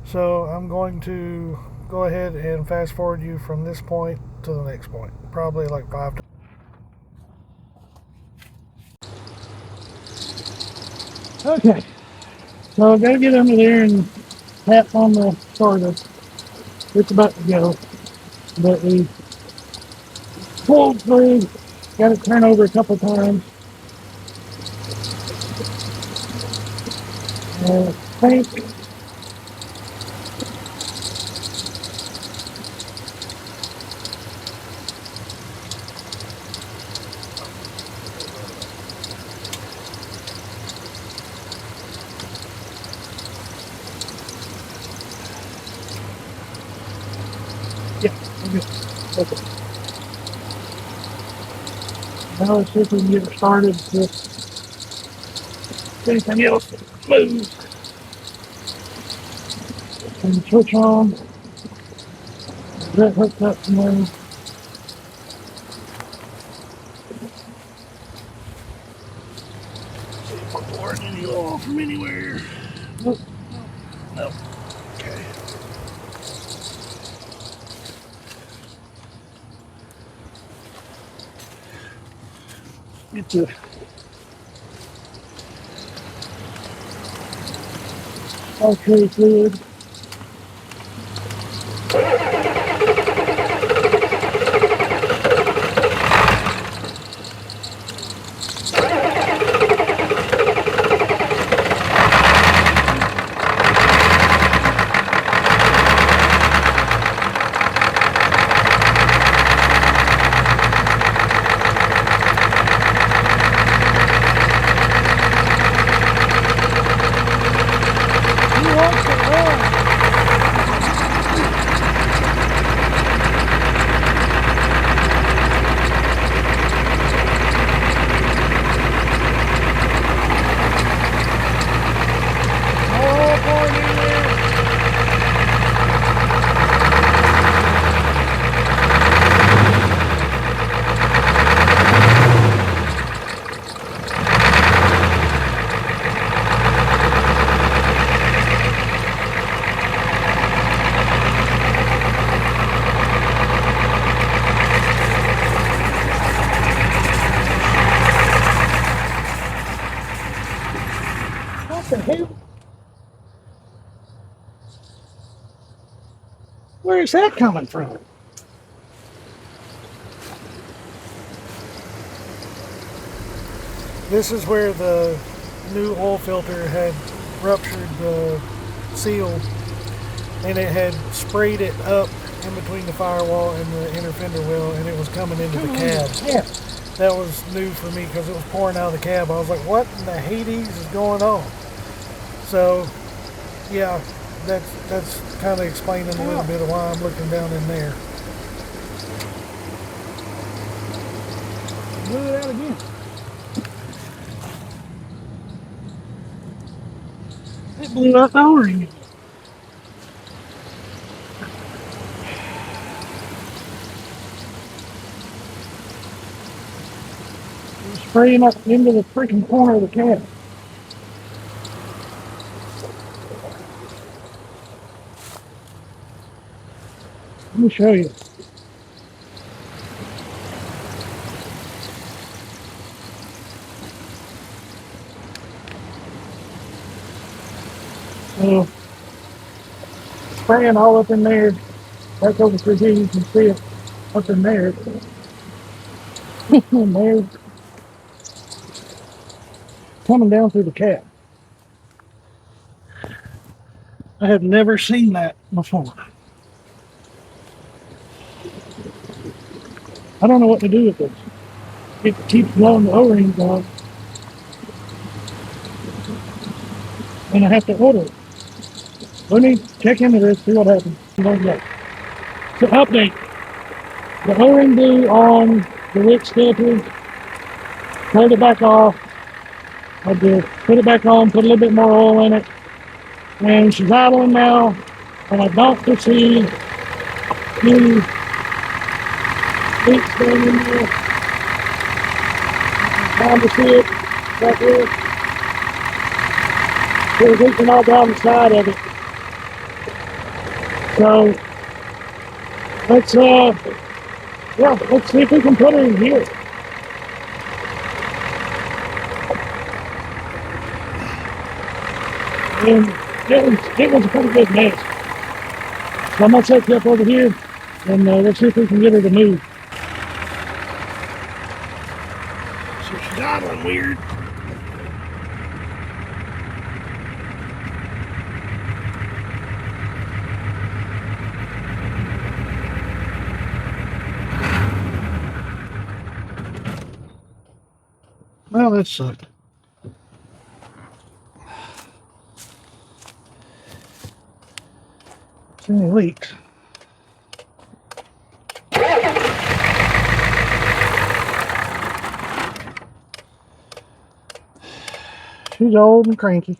So I'm going to go ahead and fast forward you from this point to the next point, probably like 5 times. Okay, so I've got to get under there and tap on the starter. It's about to go, but we pulled through, got it turned over a couple times. I think okay. Now let's see if we can get it started with anything else that moves. Turn the switch on. That hooked up from there. See if we're pouring any oil from anywhere. Nope. Nope. Okay. Get the arcade fluid. He wants to run. What the hell? Where is that coming from? This is where the new oil filter had ruptured the seal, and it had sprayed it up in between the firewall and the inner fender well, and it was coming into the cab. Yeah. That was new for me because it was pouring out of the cab. I was like, what in the Hades is going on? So, yeah, that's kind of explaining a little bit of why I'm looking down in there. Blew it out again. It blew out the O-ring. It was spraying up into the freaking corner of the cab. Let me show you. So, spraying all up in there. Back over through here, you can see it up in there. And there, coming down through the cab. I have never seen that before. I don't know what to do with this. It keeps blowing the O-rings off, and I have to order it. Let me check into this, see what happens. So update. The O-ring blew on the wick filter. Pulled it back off. I had to put it back on, put a little bit more oil in it. And she's idling now, and I don't foresee any leaks going in there. Time to see it right here. There's leaking all down the side of it. So let's see if we can put her in here. And it was a pretty good mess. So I'm gonna set you up over here, and let's see if we can get her to move. So she's idling weird. Well, that sucked. Any leaks? She's old and cranky.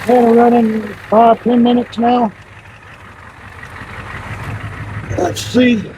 We're running 5-10 minutes now. Let's see.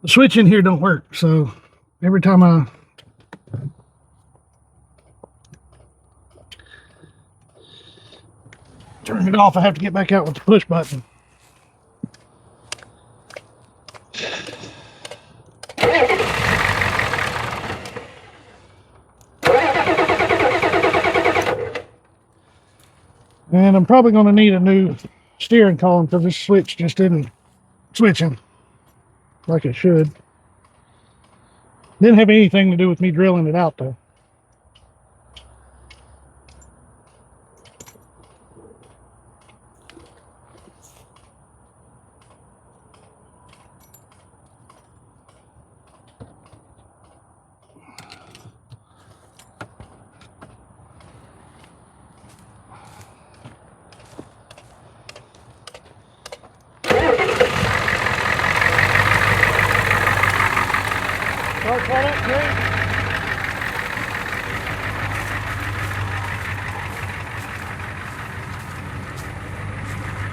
The switch in here don't work, so every time I turn it off, I have to get back out with the push button. And I'm probably going to need a new steering column because this switch just isn't switching like it should. Didn't have anything to do with me drilling it out though. Start that up, Craig.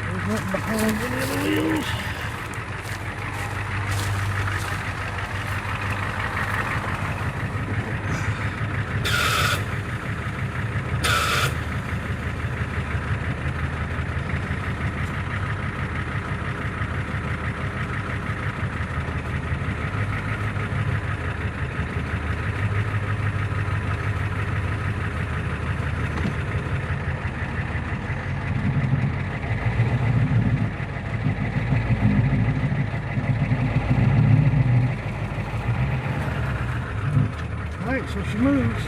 There's nothing behind any of the wheels. Alright, so she moves.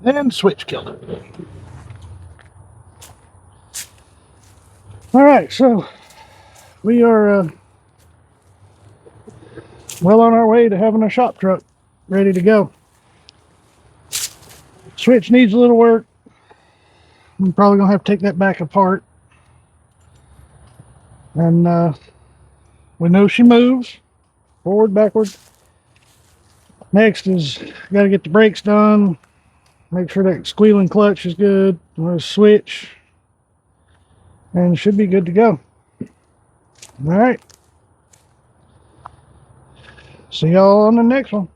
And switch killed it. Alright, so we are well on our way to having a shop truck ready to go. Switch needs a little work. I'm probably gonna have to take that back apart. And we know she moves forward, backward. Next is got to get the brakes done. Make sure that squealing clutch is good. Switch, and should be good to go. All right. See y'all on the next one.